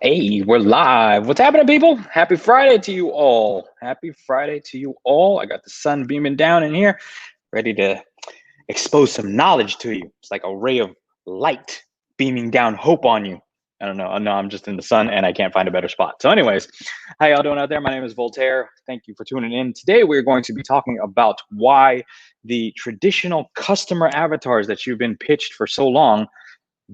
Hey, we're live. What's happening, people? Happy Friday to you all. Happy Friday to you all. I got the sun beaming down in here, ready to expose some knowledge to you. It's like a ray of light beaming down hope on you. I don't know. I know I'm just in the sun and I can't find a better spot. So, anyways, how y'all doing out there? My name is Voltaire. Thank you for tuning in. Today, we're going to be talking about why the traditional customer avatars that you've been pitched for so long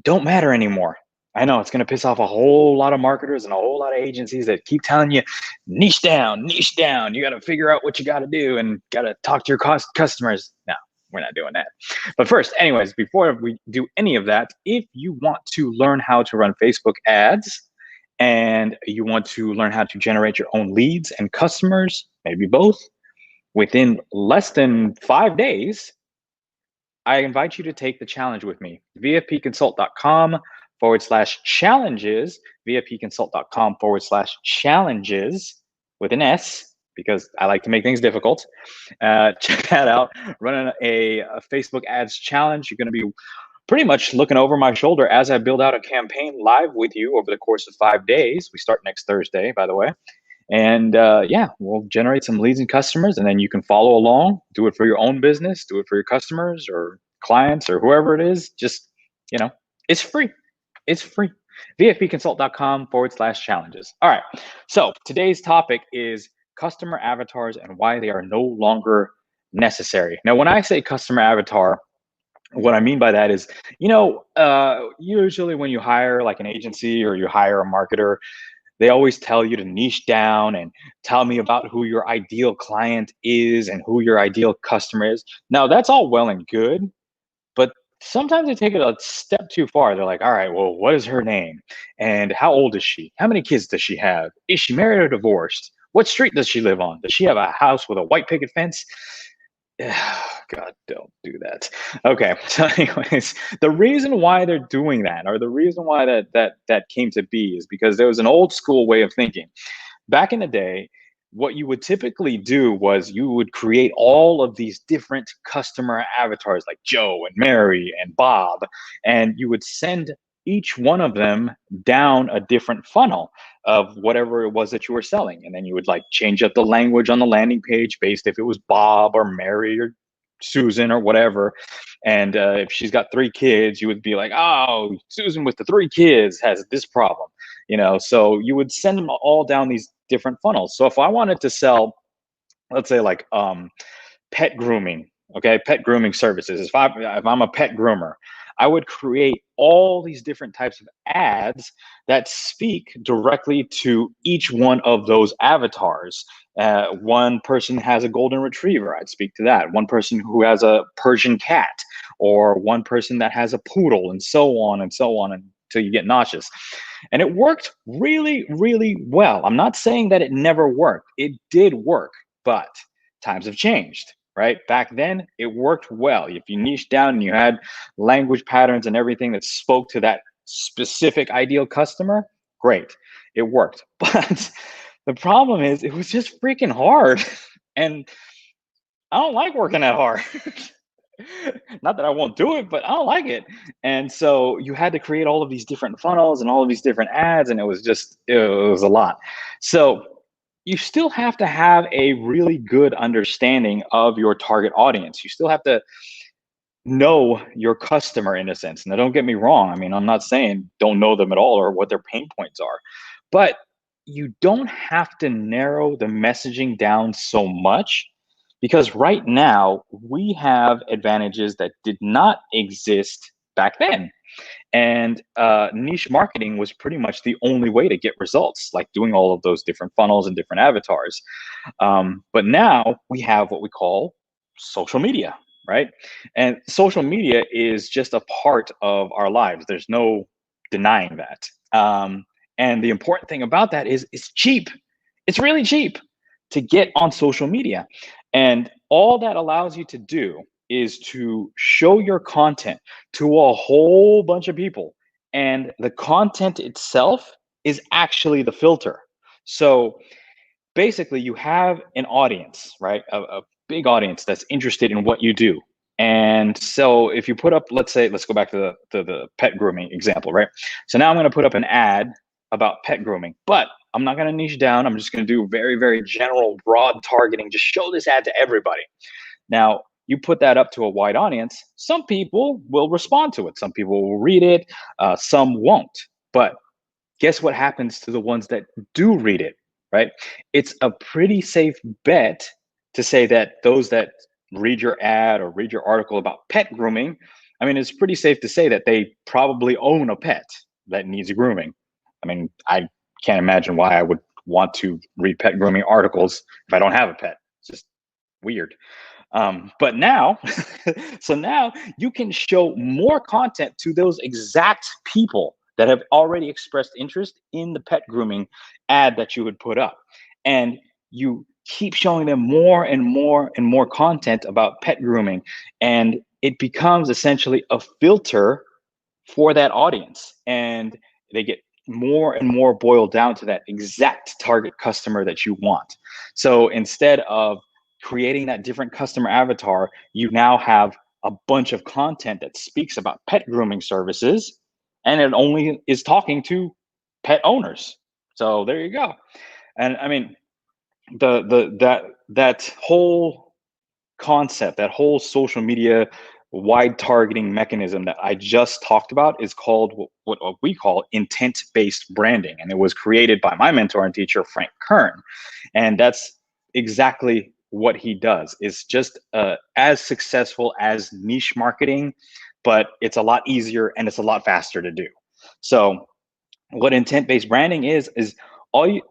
don't matter anymore. I know it's going to piss off a whole lot of marketers and a whole lot of agencies that keep telling you niche down, niche down. You got to figure out what you got to do and got to talk to your customers. No, we're not doing that. But first, anyways, before we do any of that, if you want to learn how to run Facebook ads and you want to learn how to generate your own leads and customers, maybe both, within less than 5 days, I invite you to take the challenge with me. VFPconsult.com/challenges, VFPconsult.com/challenges with an S, because I like to make things difficult. Check that out. Running a Facebook ads challenge. You're going to be pretty much looking over my shoulder as I build out a campaign live with you over the course of 5 days. We start next Thursday, by the way. And yeah, we'll generate some leads and customers, and then you can follow along, do it for your own business, do it for your customers or clients or whoever it is. Just, it's free. It's free. VFPconsult.com/challenges. All right. So today's topic is customer avatars and why they are no longer necessary. Now, when I say customer avatar, what I mean by that is, usually when you hire like an agency or you hire a marketer, they always tell you to niche down and tell me about who your ideal client is and who your ideal customer is. Now, that's all well and good, but sometimes they take it a step too far. They're like, all right, well, what is her name? And how old is she? How many kids does she have? Is she married or divorced? What street does she live on? Does she have a house with a white picket fence? God, don't do that. Okay, so anyways, the reason why they're doing that, or the reason why that came to be, is because there was an old school way of thinking. Back in the day, what you would typically do was you would create all of these different customer avatars like Joe and Mary and Bob, and you would send each one of them down a different funnel of whatever it was that you were selling. And then you would like change up the language on the landing page based if it was Bob or Mary or Susan or whatever. And if she's got 3 kids, you would be like, oh, Susan with the 3 kids has this problem, so you would send them all down these different funnels. So if I wanted to sell, let's say like pet grooming, okay, pet grooming services, if I'm a pet groomer, I would create all these different types of ads that speak directly to each one of those avatars. One person has a golden retriever, I'd speak to that. One person who has a Persian cat, or one person that has a poodle, and so on and so on until you get nauseous. And it worked really, really well. I'm not saying that it never worked. It did work, but times have changed. Right? Back then, it worked well. If you niche down and you had language patterns and everything that spoke to that specific ideal customer, great. It worked. But the problem is it was just freaking hard. And I don't like working that hard. Not that I won't do it, but I don't like it. And so you had to create all of these different funnels and all of these different ads, and it was a lot. So you still have to have a really good understanding of your target audience. You still have to know your customer in a sense. Now, don't get me wrong. I mean, I'm not saying don't know them at all or what their pain points are, but you don't have to narrow the messaging down so much, because right now we have advantages that did not exist back then. And niche marketing was pretty much the only way to get results, like doing all of those different funnels and different avatars. But now we have what we call social media, right? And social media is just a part of our lives. There's no denying that. And the important thing about that is it's cheap. It's really cheap to get on social media. And all that allows you to do is to show your content to a whole bunch of people. And the content itself is actually the filter. So basically, you have an audience, right? A big audience that's interested in what you do. And so if you put up, let's go back to the pet grooming example, right? So now I'm going to put up an ad about pet grooming, but I'm not going to niche down. I'm just going to do very, very general, broad targeting. Just show this ad to everybody. Now, you put that up to a wide audience, some people will respond to it, some people will read it, some won't. But guess what happens to the ones that do read it, right? It's a pretty safe bet to say that those that read your ad or read your article about pet grooming, I mean, it's pretty safe to say that they probably own a pet that needs grooming. I mean, I can't imagine why I would want to read pet grooming articles if I don't have a pet. It's just weird. But now, so now you can show more content to those exact people that have already expressed interest in the pet grooming ad that you would put up. And you keep showing them more and more and more content about pet grooming. And it becomes essentially a filter for that audience. And they get more and more boiled down to that exact target customer that you want. So instead of creating that different customer avatar, you now have a bunch of content that speaks about pet grooming services, and it only is talking to pet owners. So there you go. And I mean, that whole concept, that whole social media wide targeting mechanism that I just talked about is called what we call intent-based branding. And it was created by my mentor and teacher, Frank Kern. And that's exactly what he does. It's just as successful as niche marketing, but it's a lot easier and it's a lot faster to do. So what intent-based branding is all you,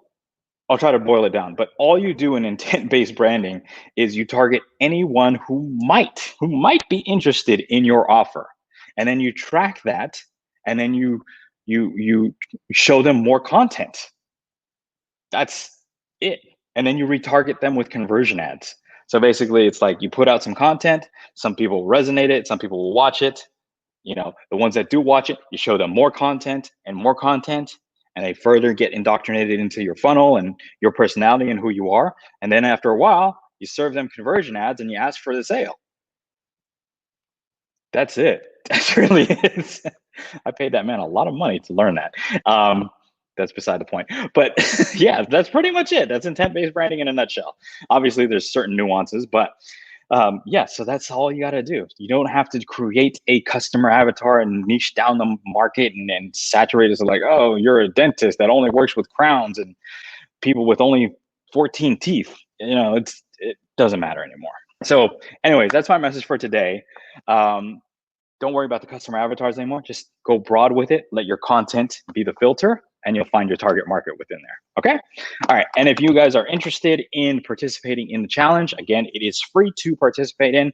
I'll try to boil it down, but all you do in intent-based branding is you target anyone who might be interested in your offer. And then you track that, and then you show them more content. That's it. And then you retarget them with conversion ads. So basically it's like you put out some content, some people resonate it, some people will watch it. You know, the ones that do watch it, you show them more content and more content, and they further get indoctrinated into your funnel and your personality and who you are. And then after a while, you serve them conversion ads and you ask for the sale. That's it. That's really it. I paid that man a lot of money to learn that. That's beside the point. But yeah, that's pretty much it. That's intent-based branding in a nutshell. Obviously, there's certain nuances, but yeah, so that's all you got to do. You don't have to create a customer avatar and niche down the market and saturate it. Like, oh, you're a dentist that only works with crowns and people with only 14 teeth. You know, it doesn't matter anymore. So anyways, that's my message for today. Don't worry about the customer avatars anymore. Just go broad with it. Let your content be the filter, and you'll find your target market within there. Okay. All right. And if you guys are interested in participating in the challenge, again, it is free to participate in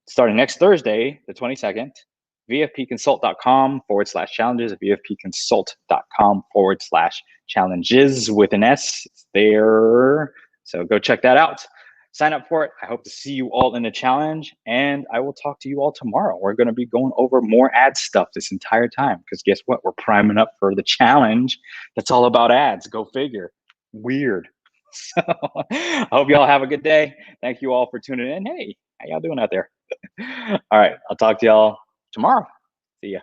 starting next Thursday, the 22nd. VFPconsult.com/challenges, VFPconsult.com/challenges with an S. It's there. So go check that out. Sign up for it. I hope to see you all in the challenge, and I will talk to you all tomorrow. We're going to be going over more ad stuff this entire time because guess what? We're priming up for the challenge. That's all about ads. Go figure. Weird. So I hope you all have a good day. Thank you all for tuning in. Hey, how y'all doing out there? All right. I'll talk to y'all tomorrow. See ya.